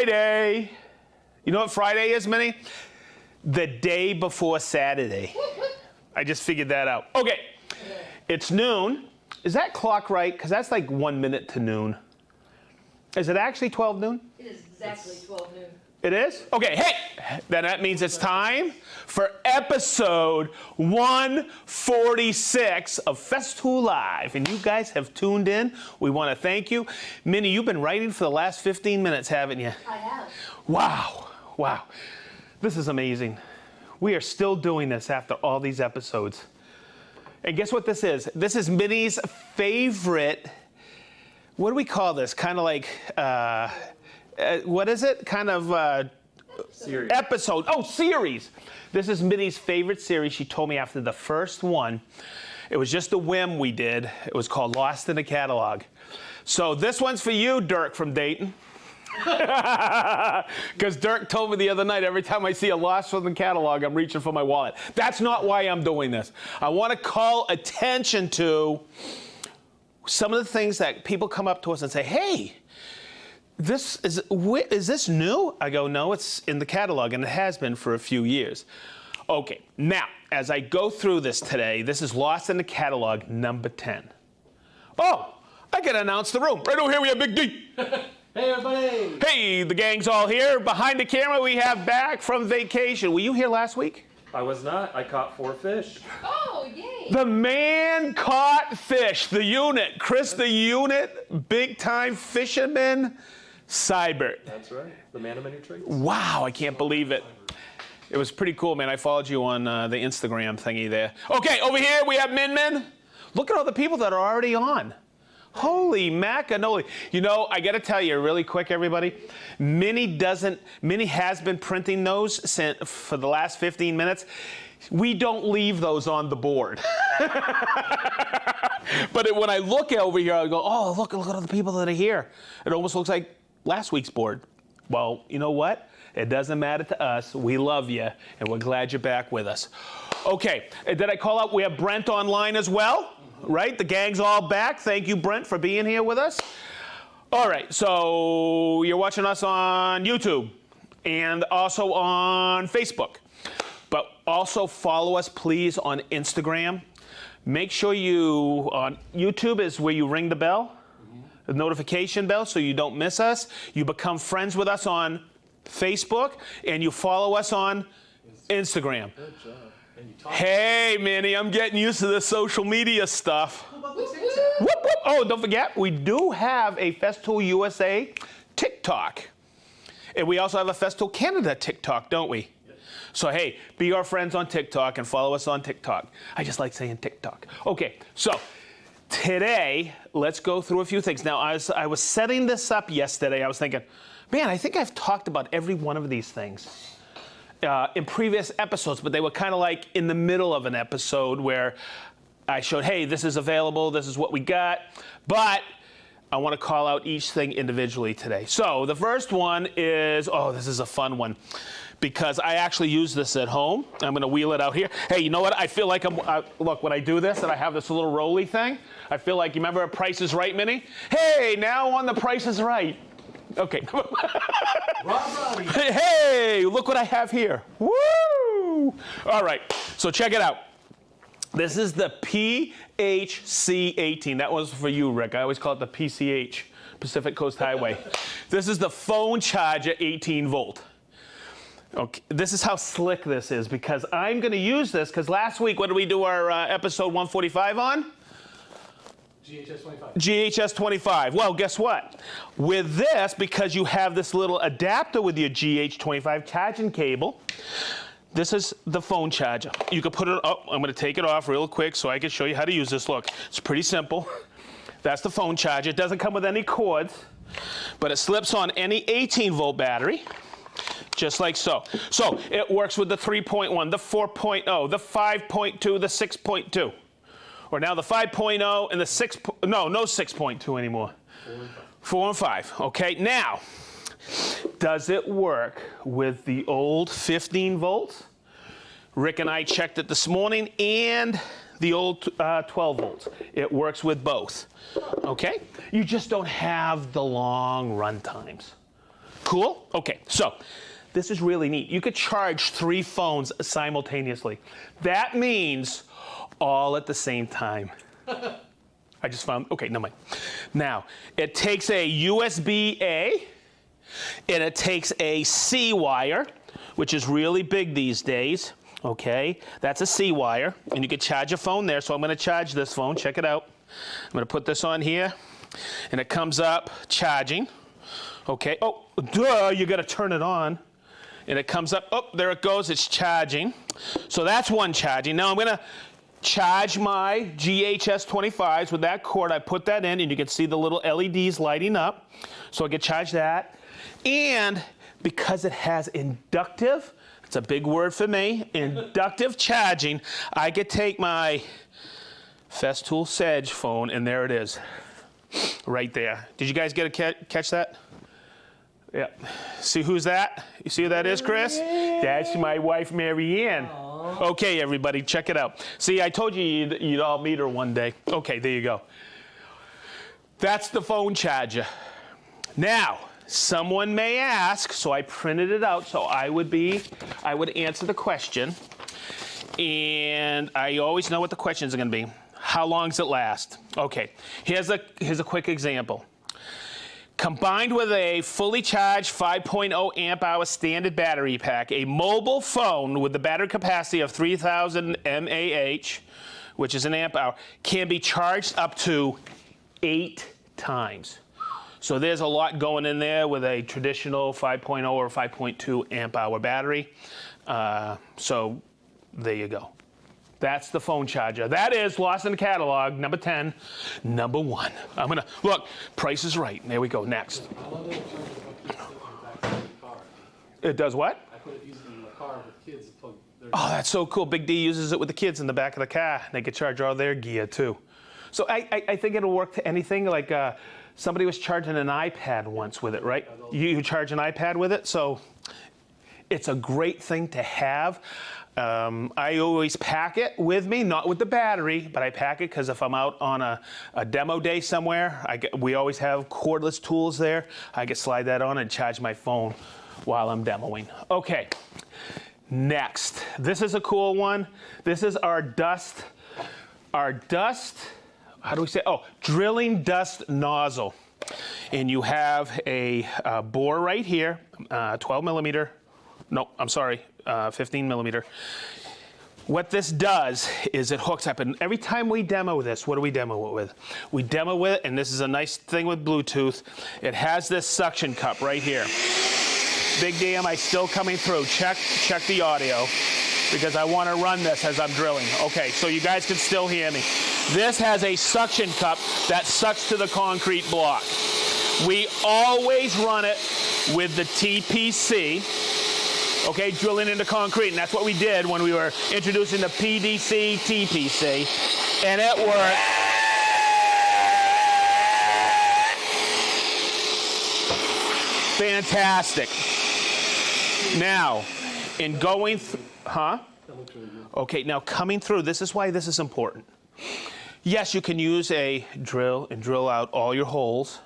Friday. You know what Friday is, Minnie? The day before Saturday. I just figured that out. Okay, it's noon. Is that clock right? Because that's like 1 minute to noon. Is it actually 12 noon? It is exactly 12 noon. It is? Okay, hey, then that means it's time for episode 146 of Festool Live. And you guys have tuned in. We want to thank you. Minnie, you've been writing for the last 15 minutes, haven't you? I have. Wow, wow. This is amazing. We are still doing this after all these episodes. And guess what this is? This is Minnie's favorite, what do we call this? Kind of like, what is it? Kind of Series. episode. Oh, series. This is Minnie's favorite series. She told me after the first one, it was just a whim we did. It was called Lost in the Catalog. So this one's for you, Dirk from Dayton. Because Dirk told me the other night, every time I see a Lost from the Catalog, I'm reaching for my wallet. That's not why I'm doing this. I want to call attention to some of the things that people come up to us and say, hey, is this new? I go, no, it's in the catalog, and it has been for a few years. Okay, now, as I go through this today, this is Lost in the Catalog number 10. Oh, I can announce the room. Right over here we have Big D. Hey, everybody. Hey, the gang's all here. Behind the camera, we have back from vacation. Were you here last week? I was not. I caught 4 fish. Oh, yay. The man caught fish. The unit. Chris, the unit. Big time fisherman. Cybert. That's right. The man of many trades. Wow, I can't believe it. It was pretty cool, man. I followed you on the Instagram thingy there. Okay, over here we have Min Min. Look at all the people that are already on. Holy macanoli. You know, I got to tell you really quick, everybody. Minnie has been printing those for the last 15 minutes. We don't leave those on the board. But when I look over here, I go, oh, look at all the people that are here. It almost looks like last week's board. Well, you know what? It doesn't matter to us. We love you, and we're glad you're back with us. Okay, did I call out? We have Brent online as well. Right? The gang's all back. Thank you, Brent, for being here with us. All right, so you're watching us on YouTube and also on Facebook. But also follow us, please, on Instagram. Make sure on YouTube is where you ring the bell, the notification bell, so you don't miss us. You become friends with us on Facebook, and you follow us on Instagram. Good job. Hey, Minnie, I'm getting used to the social media stuff. Whoop, whoop. Oh, don't forget, we do have a Festool USA TikTok. And we also have a Festool Canada TikTok, don't we? Yep. So, hey, be our friends on TikTok and follow us on TikTok. I just like saying TikTok. Okay, so today, let's go through a few things. Now, I was setting this up yesterday. I was thinking, man, I think I've talked about every one of these things in previous episodes, but they were kind of like in the middle of an episode where I showed, hey, this is available, this is what we got, but I want to call out each thing individually today. So the first one is, oh, this is a fun one, because I actually use this at home. I'm going to wheel it out here. Hey, you know what? I feel like look, when I do this and I have this little rolly thing, I feel like, you remember Price is Right, Minnie? Hey, now on the Price is Right. Okay. Hey, look what I have here. Woo! All right, so check it out. This is the PHC-18. That was for you, Rick. I always call it the PCH, Pacific Coast Highway. This is the phone charger 18 volt. Okay, this is how slick this is, because I'm going to use this, because last week, what did we do our episode 145 on? GHS 25. GHS 25. Well, guess what? With this, because you have this little adapter with your GH 25 charging cable, this is the phone charger. You can put it, oh, I'm going to take it off real quick so I can show you how to use this. Look, it's pretty simple. That's the phone charger. It doesn't come with any cords, but it slips on any 18 volt battery, just like so. So it works with the 3.1, the 4.0, the 5.2, the 6.2. Or now the 5.0 and the 6, no 6.2 anymore. 4 and 5. Okay, now, does it work with the old 15 volts? Rick and I checked it this morning, and the old 12 volts. It works with both. Okay? You just don't have the long run times. Cool? Okay, so this is really neat. You could charge 3 phones simultaneously. That means all at the same time. I just found, okay, never mind. Now, it takes a USB-A, and it takes a C wire, which is really big these days, okay? That's a C wire, and you can charge your phone there, so I'm gonna charge this phone, check it out. I'm gonna put this on here, and it comes up charging, okay? Oh, duh, you gotta turn it on. And it comes up, oh, there it goes, it's charging. So that's one charging. Now I'm gonna charge my GHS 25s with that cord. I put that in, and you can see the little LEDs lighting up. So I can charge that. And because it has inductive, it's a big word for me, inductive charging, I could take my Festool Sedge phone, and there it is, right there. Did you guys get a catch that? Yeah. See who's that? You see who that is, Chris? That's my wife, Mary Ann. Okay, everybody, check it out. See, I told you you'd all meet her one day. Okay, there you go. That's the phone charger. Now, someone may ask, so I printed it out so I would answer the question. And I always know what the questions are going to be. How long does it last? Okay, here's a quick example. Combined with a fully charged 5.0 amp hour standard battery pack, a mobile phone with the battery capacity of 3,000 mAh, which is an amp hour, can be charged up to 8 times. So there's a lot going in there with a traditional 5.0 or 5.2 amp hour battery. So there you go. That's the phone charger. That is Lost in the Catalog, number 10, number 1. I'm gonna, look, Price is Right. There we go, next. I love that it charges about kids in the back of the car. It does what? I put it using in the car with kids to plug their. Oh, that's so cool. Big D uses it with the kids in the back of the car. They can charge all their gear, too. So I think it'll work to anything. Like somebody was charging an iPad once with it, right? You charge an iPad with it, so it's a great thing to have. I always pack it with me, not with the battery, but I pack it because if I'm out on a demo day somewhere, we always have cordless tools there. I can slide that on and charge my phone while I'm demoing. Okay, next. This is a cool one. This is our dust, how do we say? Oh, drilling dust nozzle. And you have a bore right here, 12 millimeter. No, I'm sorry, 15 millimeter. What this does is it hooks up, and every time we demo this, what do we demo it with? We demo it, and this is a nice thing with Bluetooth. It has this suction cup right here. Big D, am I still coming through? Check the audio, because I want to run this as I'm drilling. Okay, so you guys can still hear me. This has a suction cup that sucks to the concrete block. We always run it with the TPC. Okay, drilling into concrete, and that's what we did when we were introducing the PDC, TPC, and it worked. Fantastic. Now, in going through, Okay, now coming through, this is why this is important. Yes, you can use a drill and drill out all your holes.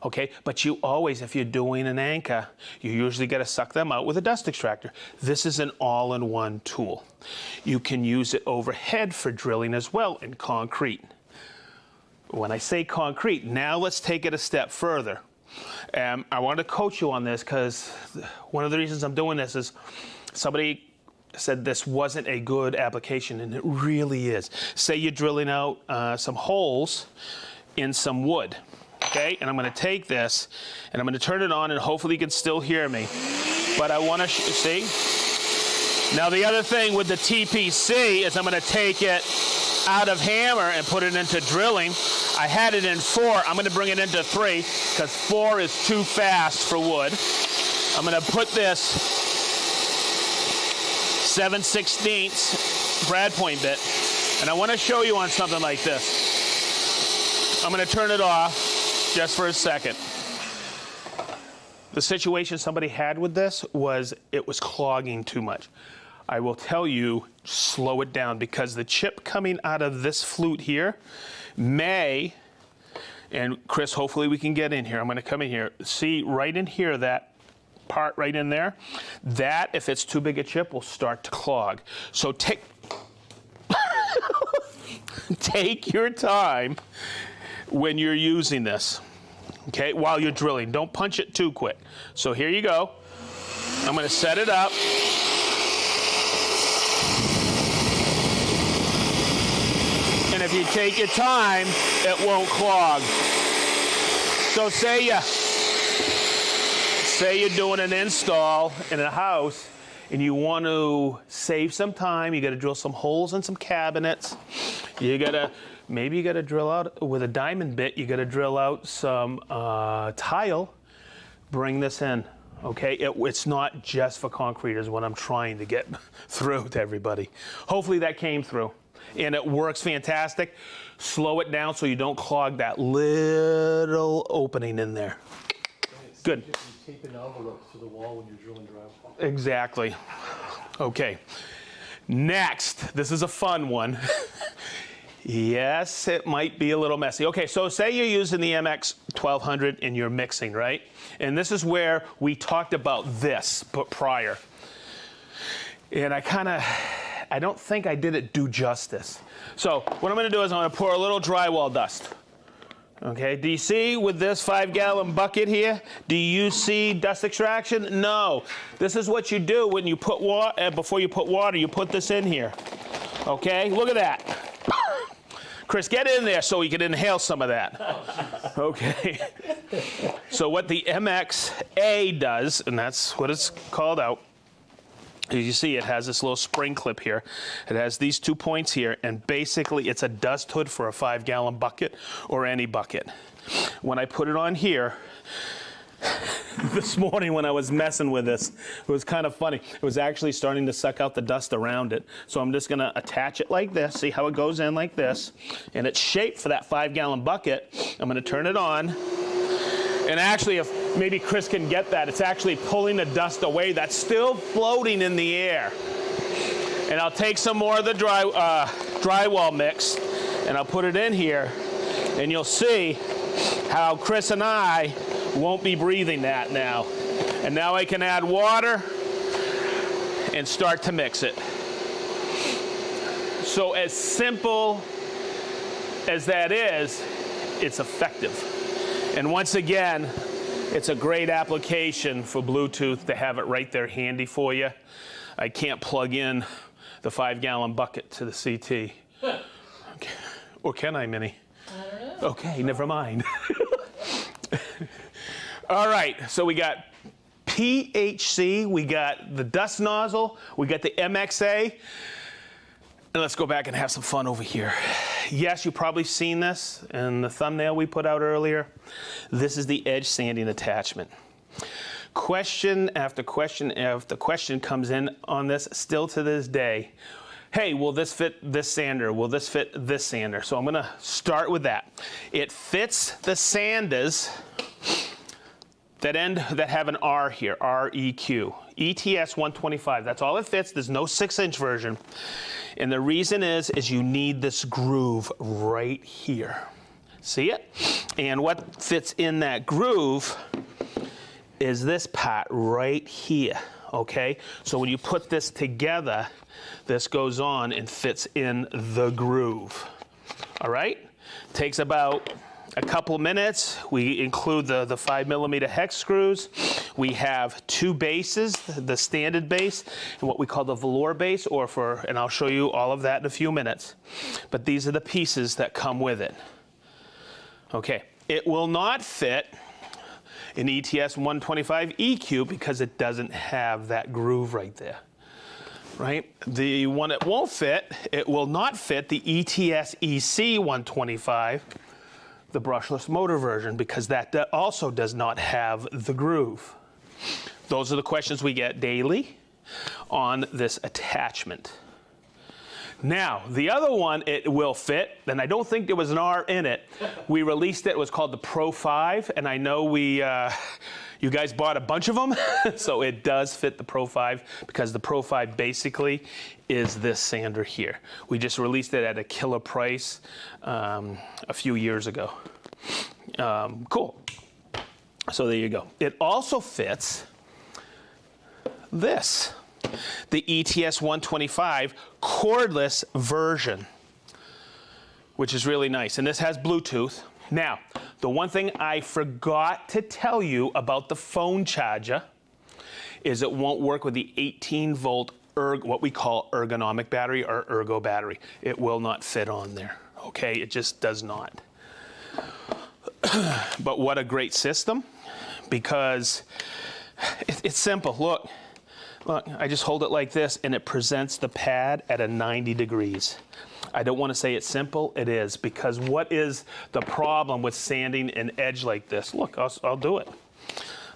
Okay, but you always, if you're doing an anchor, you usually got to suck them out with a dust extractor. This is an all-in-one tool. You can use it overhead for drilling as well in concrete. When I say concrete, now let's take it a step further. I want to coach you on this because one of the reasons I'm doing this is somebody said this wasn't a good application, and it really is. Say you're drilling out some holes in some wood. Okay, and I'm going to take this and I'm going to turn it on, and hopefully you can still hear me. But I want to see. Now the other thing with the TPC is I'm going to take it out of hammer and put it into drilling. I had it in 4. I'm going to bring it into 3 because 4 is too fast for wood. I'm going to put this 7/16 brad point bit, and I want to show you on something like this. I'm going to turn it off just for a second. The situation somebody had with this was it was clogging too much. I will tell you, slow it down, because the chip coming out of this flute here may, and Chris, hopefully we can get in here. I'm going to come in here. See right in here that part right in there. That, if it's too big a chip, will start to clog. So take your time when you're using this, okay, while you're drilling. Don't punch it too quick. So here you go. I'm going to set it up. And if you take your time, it won't clog. So say you're doing an install in a house and you want to save some time, you got to drill some holes in some cabinets. Maybe you got to drill out with a diamond bit, you got to drill out some tile. Bring this in, okay? It's not just for concrete is what I'm trying to get through to everybody. Hopefully that came through. And it works fantastic. Slow it down so you don't clog that little opening in there. Good. You tape an envelope to the wall when you're drilling drywall. Exactly. Okay. Next, this is a fun one. Yes, it might be a little messy. Okay, so say you're using the MX 1200 and you're mixing, right? And this is where we talked about this prior. And I don't think I did it due justice. So what I'm gonna do is I'm gonna pour a little drywall dust. Okay, do you see with this 5-gallon bucket here, do you see dust extraction? No. This is what you do when you put water, before you put water, you put this in here. Okay, look at that. Chris, get in there so we can inhale some of that. Okay. So what the MXA does, and that's what it's called out, as you see, it has this little spring clip here. It has these 2 points here, and basically it's a dust hood for a 5-gallon bucket or any bucket. When I put it on here, this morning when I was messing with this, it was kind of funny. It was actually starting to suck out the dust around it. So I'm just gonna attach it like this, see how it goes in like this, and it's shaped for that 5-gallon bucket. I'm gonna turn it on. And actually, if maybe Chris can get that, it's actually pulling the dust away that's still floating in the air. And I'll take some more of the drywall mix, and I'll put it in here, and you'll see how Chris and I won't be breathing that now. And now I can add water and start to mix it. So as simple as that is, it's effective. And once again, it's a great application for Bluetooth to have it right there handy for you. I can't plug in the 5-gallon bucket to the CT. Okay. Or can I, Minnie? I don't know. Okay, never mind. All right, so we got PHC, we got the dust nozzle, we got the MXA. And let's go back and have some fun over here. Yes, you've probably seen this in the thumbnail we put out earlier. This is the edge sanding attachment. Question after question after question comes in on this still to this day. Hey, will this fit this sander? Will this fit this sander? So I'm gonna start with that. It fits the sanders that have an R here, R-E-Q. ETS 125, that's all it fits. There's no 6-inch version. And the reason is you need this groove right here. See it? And what fits in that groove is this part right here, okay? So when you put this together, this goes on and fits in the groove, all right? Takes about a couple minutes. We include the 5mm hex screws. We have 2 bases, the standard base and what we call the velour base, and I'll show you all of that in a few minutes. But these are the pieces that come with it. Okay, it will not fit an ETS 125 EQ because it doesn't have that groove right there. Right? The one it won't fit, it will not fit the ETS EC 125, the brushless motor version, because that also does not have the groove. Those are the questions we get daily on this attachment. Now, the other one, it will fit, and I don't think there was an R in it. We released it was called the Pro 5, and I know you guys bought a bunch of them, so it does fit the Pro 5, because the Pro 5 basically is this sander here. We just released it at a killer price a few years ago. Cool. So there you go. It also fits this, the ETS 125 cordless version, which is really nice. And this has Bluetooth. Now, the one thing I forgot to tell you about the phone charger is it won't work with the 18-volt what we call ergonomic battery or ergo battery. It will not fit on there, okay? It just does not. But what a great system, because it's simple. Look, I just hold it like this and it presents the pad at a 90 degrees. I don't want to say it's simple, it is, because what is the problem with sanding an edge like this? Look, I'll do it.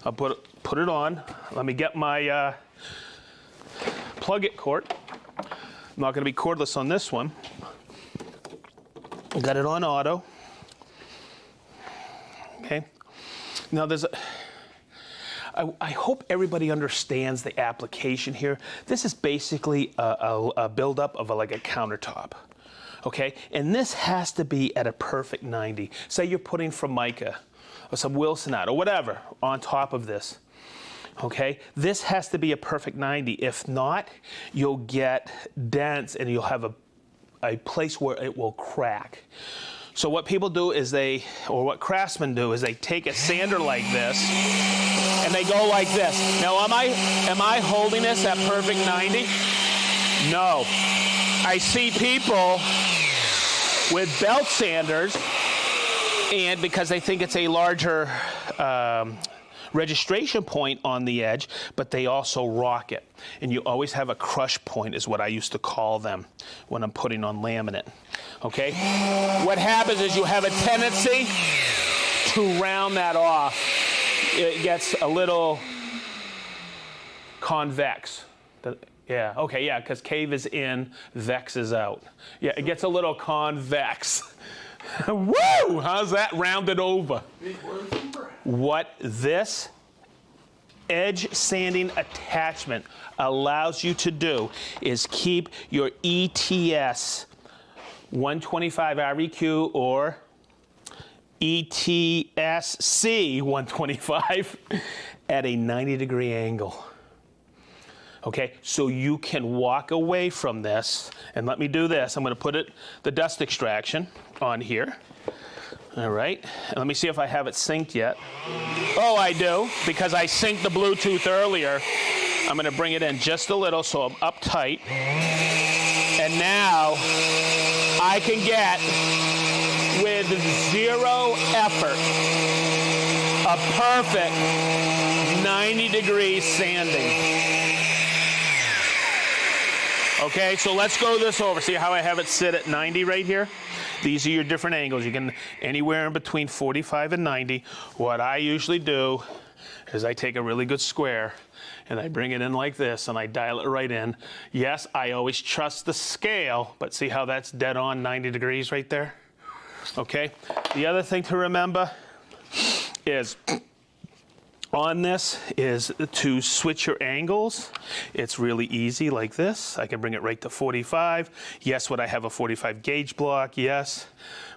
I'll put it on. Let me get my plug-it cord. I'm not going to be cordless on this one. Got it on auto. Okay. Now I hope everybody understands the application here. This is basically a buildup of like a countertop. Okay, and this has to be at a perfect 90. Say you're putting Formica or some Wilsonite or whatever on top of this. Okay, this has to be a perfect 90. If not, you'll get dents and you'll have a place where it will crack. So what people do is what craftsmen do is they take a sander like this and they go like this. Now, am I holding this at perfect 90? No. I see people with belt sanders, and because they think it's a larger registration point on the edge, but they also rock it. And you always have a crush point is what I used to call them when I'm putting on laminate. Okay? What happens is you have a tendency to round that off. It gets a little convex. Yeah, okay, yeah, because cave is in, vex is out. Yeah, it gets a little convex. Woo! How's that rounded over? What this edge sanding attachment allows you to do is keep your ETS 125 REQ or ETSC 125 at a 90-degree angle. Okay, so you can walk away from this, and let me do this. I'm going to put the dust extraction on here. All right, and let me see if I have it synced yet. Oh, I do, because I synced the Bluetooth earlier. I'm going to bring it in just a little so I'm up tight. And now I can get, with zero effort, a perfect 90-degree sanding. Okay, so let's go this over. See how I have it sit at 90 right here? These are your different angles. You can anywhere in between 45 and 90. What I usually do is I take a really good square and I bring it in like this and I dial it right in. Yes, I always trust the scale, but see how that's dead on 90 degrees right there? Okay, the other thing to remember is on this is to switch your angles. It's really easy like this. I can bring it right to 45. Yes, would I have a 45 gauge block? Yes,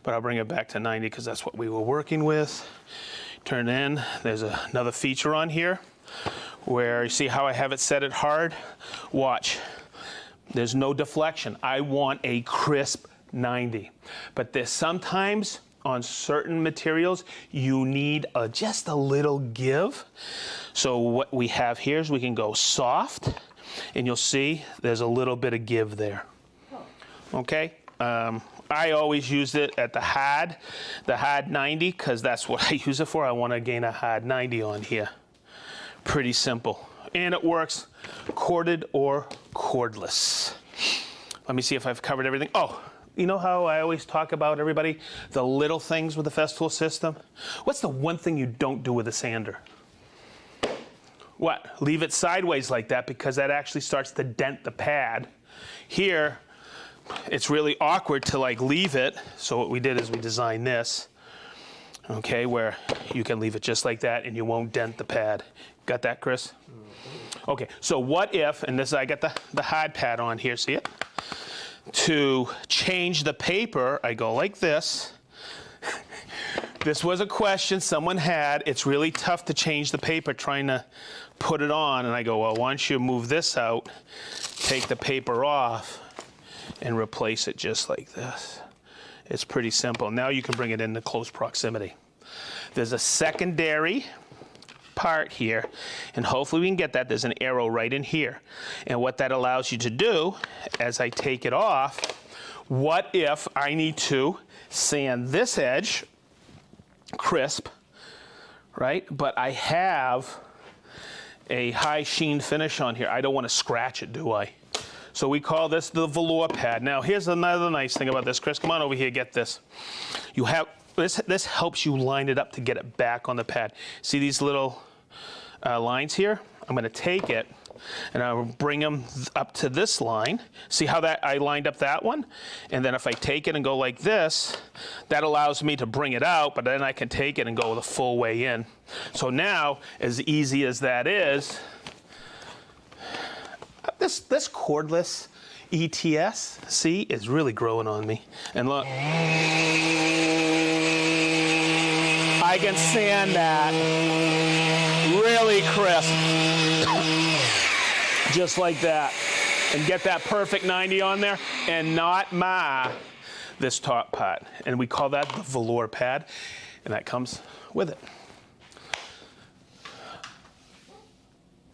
but I'll bring it back to 90 because that's what we were working with. Turn in, there's another feature on here where you see how I have it set it hard? Watch, there's no deflection. I want a crisp 90, but there's sometimes on certain materials, you need just a little give. So what we have here is we can go soft, and you'll see there's a little bit of give there. Okay? I always use it at the hard 90, because that's what I use it for. I want to gain a hard 90 on here. Pretty simple. And it works corded or cordless. Let me see if I've covered everything. Oh, you know how I always talk about, everybody, the little things with the Festool system? What's the one thing you don't do with a sander? What? Leave it sideways like that, because that actually starts to dent the pad. Here, it's really awkward to like leave it. So what we did is we designed this, okay, where you can leave it just like that and you won't dent the pad. Got that, Chris? Okay, so what if, and this, I got the hard pad on here, see it? To change the paper, I go like this, This was a question someone had. It's really tough to change the paper trying to put it on. And I go, well, why don't you move this out, take the paper off, and replace it just like this. It's pretty simple. Now you can bring it into close proximity. There's a secondary part here, and hopefully we can get that. There's an arrow right in here. And what that allows you to do, as I take it off, what if I need to sand this edge crisp, right? But I have a high sheen finish on here. I don't want to scratch it, do I? So we call this the velour pad. Now here's another nice thing about this, Chris. Come on over here, get this. You have this helps you line it up to get it back on the pad. See these little lines here? I'm going to take it and I'll bring them up to this line. See how that I lined up that one? And then if I take it and go like this, that allows me to bring it out, but then I can take it and go the full way in. So now, as easy as that is, this cordless ETS, see, is really growing on me. And look, I can sand that really crisp. Just like that, and get that perfect 90 on there and not mar this top part. And we call that the velour pad, and that comes with it.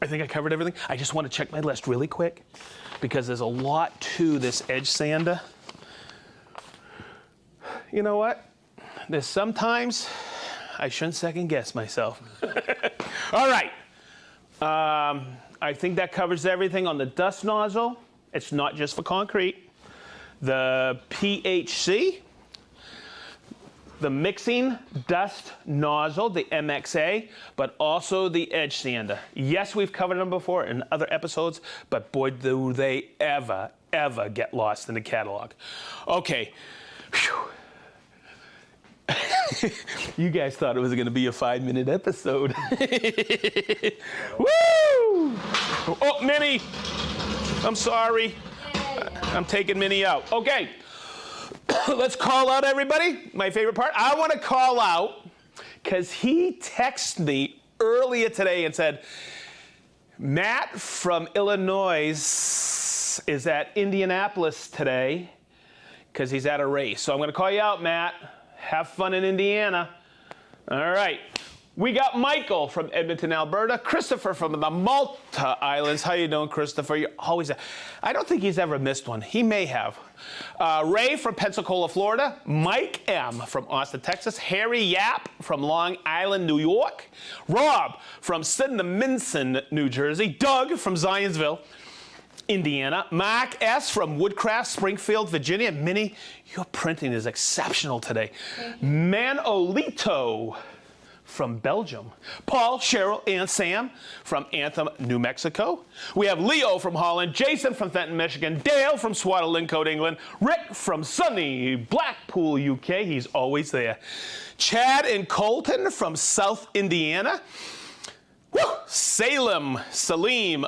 I think I covered everything. I just want to check my list really quick because there's a lot to this edge sander. You know what? There's sometimes I shouldn't second guess myself. All right. I think that covers everything on the dust nozzle. It's not just for concrete. The PHC, the mixing dust nozzle, the MXA, but also the edge sander. Yes, we've covered them before in other episodes, but boy, do they ever get lost in the catalog. Okay. Whew. You guys thought it was going to be a 5-minute episode. Woo! Oh, Minnie, I'm sorry. I'm taking Minnie out. Okay, let's call out everybody. My favorite part. I want to call out because he texted me earlier today and said, Matt from Illinois is at Indianapolis today because he's at a race. So I'm going to call you out, Matt. Have fun in Indiana. All right. We got Michael from Edmonton, Alberta. Christopher from the Malta Islands. How you doing, Christopher? You're always. I don't think he's ever missed one. He may have. Ray from Pensacola, Florida. Mike M. from Austin, Texas. Harry Yap from Long Island, New York. Rob from Sydenham, New Jersey. Doug from Zionsville, Indiana. Mark S. from Woodcraft, Springfield, Virginia. Minnie, your printing is exceptional today. Manolito from Belgium. Paul, Cheryl, and Sam from Anthem, New Mexico. We have Leo from Holland, Jason from Fenton, Michigan, Dale from Swaddling-Cote, England, Rick from sunny Blackpool, UK. He's always there. Chad and Colton from South Indiana. Woo! Salim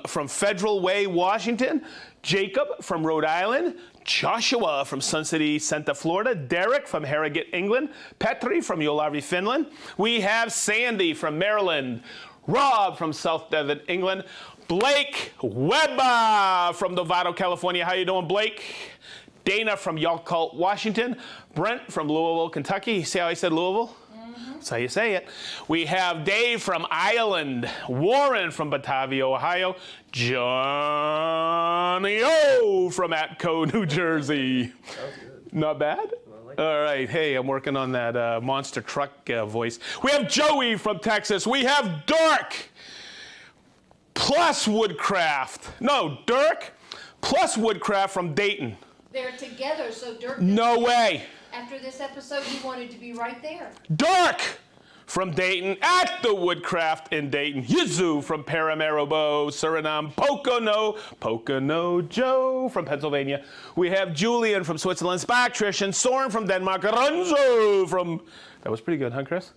from Federal Way, Washington. Jacob from Rhode Island. Joshua from Sun City Center, Florida. Derek from Harrogate, England. Petri from Yolavi, Finland. We have Sandy from Maryland. Rob from South Devon, England. Blake Weber from Novato, California. How you doing, Blake? Dana from Yakult, Washington. Brent from Louisville, Kentucky. See how I said Louisville? That's how you say it. We have Dave from Ireland, Warren from Batavia, Ohio, Johnny O from Atco, New Jersey. That was good. Not bad? I like All right, hey, I'm working on that monster truck voice. We have Joey from Texas. We have Dirk plus Woodcraft. No, Dirk plus Woodcraft from Dayton. They're together, so Dirk. No way. After this episode, he wanted to be right there. Dirk from Dayton at the Woodcraft in Dayton. Yizu from Paramaribo, Suriname. Pocono Joe from Pennsylvania. We have Julian from Switzerland. Sparktrition. Soren from Denmark. Aranzo from... That was pretty good, huh, Chris?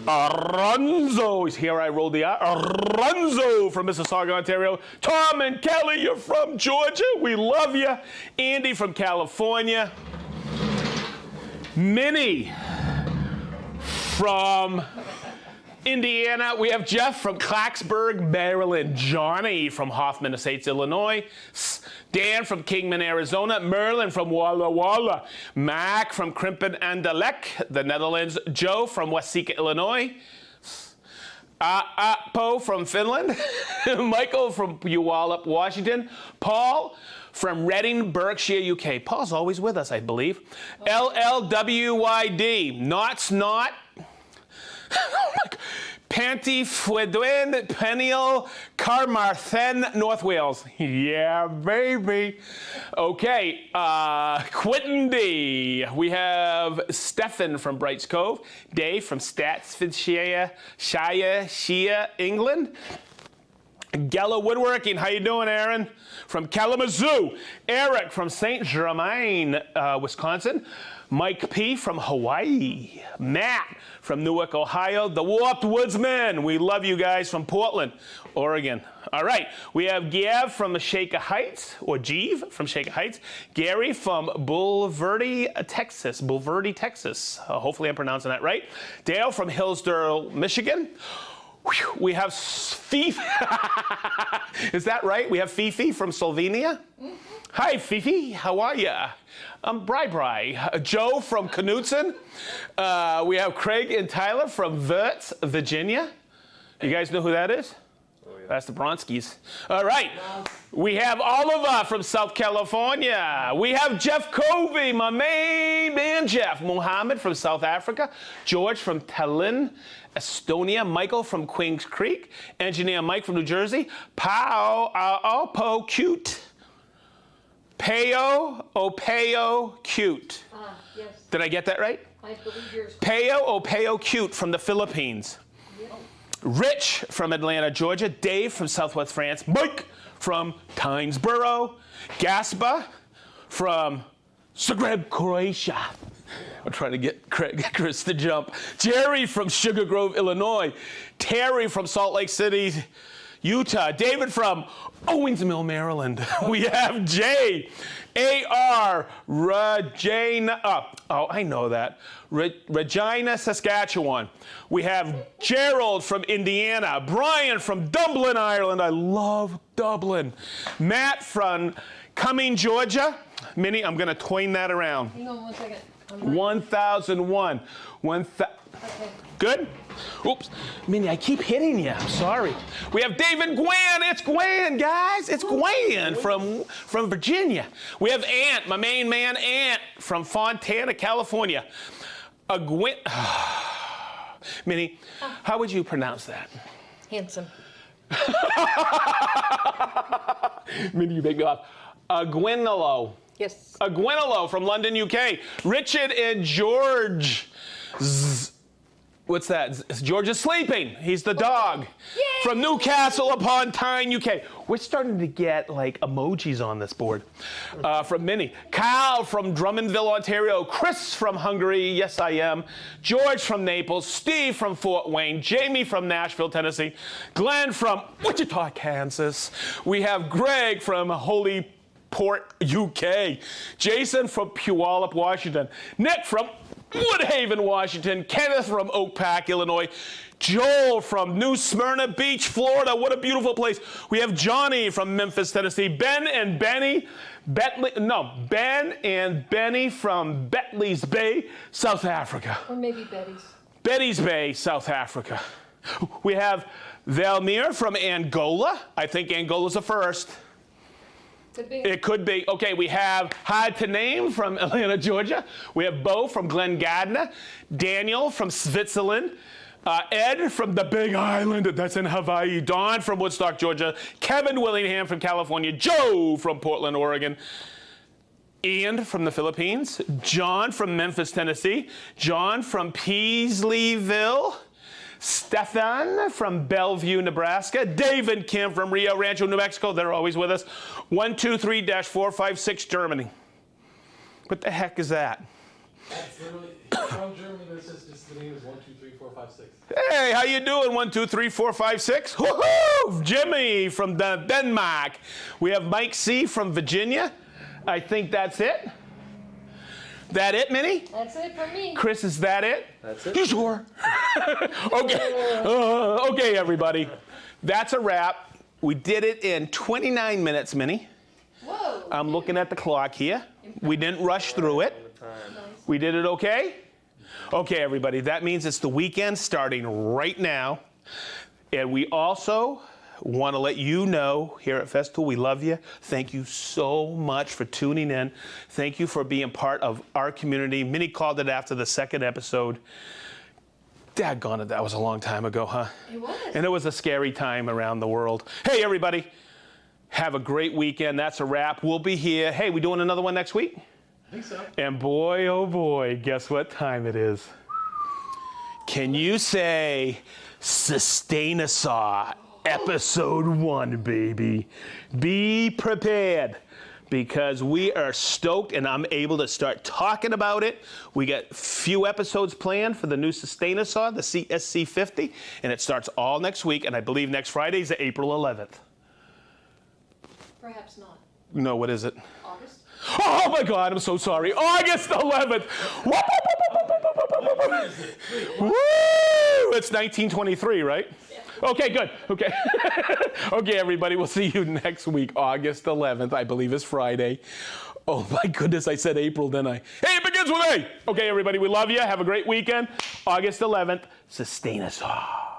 Aranzo. Here I rolled the R. Aranzo from Mississauga, Ontario. Tom and Kelly, you're from Georgia. We love you. Andy from California. Minnie From Indiana, we have Jeff from Clarksburg, Maryland. Johnny from Hoffman Estates, Illinois. Dan from Kingman, Arizona. Merlin from Walla Walla. Mac from Krimpen and de Lek, the Netherlands. Joe from Waseca, Illinois. Po from Finland. Michael from Puyallup, Washington. Paul from Reading, Berkshire, UK. Paul's always with us, I believe. LLWYD. Not Snot. Panty Fwedwin, Peniel, Carmarthen, North Wales. Yeah, baby. Okay, Quentin D. We have Stefan from Brights Cove. Dave from Statsfordshire, Shire, England. Gella Woodworking, how you doing, Aaron? From Kalamazoo. Eric from St. Germain, Wisconsin. Mike P. from Hawaii. Matt from Newark, Ohio. The Warped Woodsman. We love you guys from Portland, Oregon. All right, we have Gav from Shaker Heights, or Jeeve from Shaker Heights. Gary from Bulverde, Texas. Hopefully I'm pronouncing that right. Dale from Hillsdale, Michigan. We have Fifi. Is that right? We have Fifi from Slovenia. Mm-hmm. Hi, Fifi. How are ya? I'm Bri. Joe from Knutson. We have Craig and Tyler from Verts, Virginia. You guys know who that is? Oh, yeah. That's the Bronskis. All right. We have Oliver from South California. We have Jeff Covey, my main man, Jeff. Mohammed from South Africa. George from Tallinn, Estonia. Michael from Queens Creek. Engineer Mike from New Jersey. Po, cute. Peo, cute. Yes. Did I get that right? I believe yours. Peo, cute from the Philippines. Yep. Rich from Atlanta, Georgia. Dave from Southwest France. Mike from Tynesboro. Gaspa from Zagreb, Croatia. I'm trying to get Chris to jump. Jerry from Sugar Grove, Illinois. Terry from Salt Lake City, Utah. David from Owens Mill, Maryland. We have Jay, A.R., Regina, I know that. Regina, Saskatchewan. We have Gerald from Indiana. Brian from Dublin, Ireland. I love Dublin. Matt from Cumming, Georgia. Minnie, I'm going to twine that around. Hang on 1 second. 1001. Okay. Good? Oops. Minnie, I keep hitting you. I'm sorry. We have David Gwen. It's Gwen, guys. It's Gwen from Virginia. We have Ant, my main man, Ant, from Fontana, California. Gwen. Minnie, how would you pronounce that? Handsome. Minnie, you make me laugh. Gwenolo. Yes. Gwenolo from London, UK. Richard and George. What's that? George is sleeping. He's the dog. Yay! From Newcastle upon Tyne, UK. We're starting to get like emojis on this board. From Minnie. Kyle from Drummondville, Ontario. Chris from Hungary. Yes, I am. George from Naples. Steve from Fort Wayne. Jamie from Nashville, Tennessee. Glenn from Wichita, Kansas. We have Greg from Holy Port, UK. Jason from Puyallup, Washington. Nick from Woodhaven, Washington. Kenneth from Oak Park, Illinois. Joel from New Smyrna Beach, Florida. What a beautiful place. We have Johnny from Memphis, Tennessee. Ben and Benny from Betley's Bay, South Africa. Or maybe Betty's. Betty's Bay, South Africa. We have Valmir from Angola. I think Angola's the first. Could be. It could be. Okay, we have Hard to Name from Atlanta, Georgia. We have Bo from Glen Gardner. Daniel from Switzerland. Ed from the Big Island, that's in Hawaii. Don from Woodstock, Georgia. Kevin Willingham from California. Joe from Portland, Oregon. Ian from the Philippines. John from Memphis, Tennessee. John from Peasleyville. Stefan from Bellevue, Nebraska. David Kim from Rio Rancho, New Mexico. They're always with us. 123-456, Germany. What the heck is that? That's literally from Germany. This is just the name is 123456. Hey, how you doing? 123-456. Woohoo! Jimmy from Denmark. We have Mike C from Virginia. I think that's it. That it, Minnie? That's it for me. Chris, is that it? That's it. You sure? Okay. Okay, everybody. That's a wrap. We did it in 29 minutes, Minnie. Whoa. I'm looking at the clock here. We didn't rush through it. We did it okay? Okay, everybody. That means it's the weekend starting right now. And we also want to let you know here at Festool, we love you. Thank you so much for tuning in. Thank you for being part of our community. Minnie called it after the second episode. Daggone it, that was a long time ago, huh? It was. And it was a scary time around the world. Hey, everybody. Have a great weekend. That's a wrap. We'll be here. Hey, we doing another one next week? I think so. And boy, oh boy, guess what time it is? Can you say Sustain-a-Saw episode 1, baby? Be prepared because we are stoked and I'm able to start talking about it. We got a few episodes planned for the new Sustain-a-Saw, the CSC50, and it starts all next week, and I believe next Friday is April 11th. Perhaps not. No, what is it? August? Oh my God, I'm so sorry. August 11th. Woo! It's 1923, right? Yeah. Okay, good. Okay. Okay, everybody, we'll see you next week, August 11th, I believe is Friday. Oh my goodness, I said April, didn't I? Hey, it begins with A. Okay, everybody, we love you. Have a great weekend. August 11th, Sustain-a-Saw.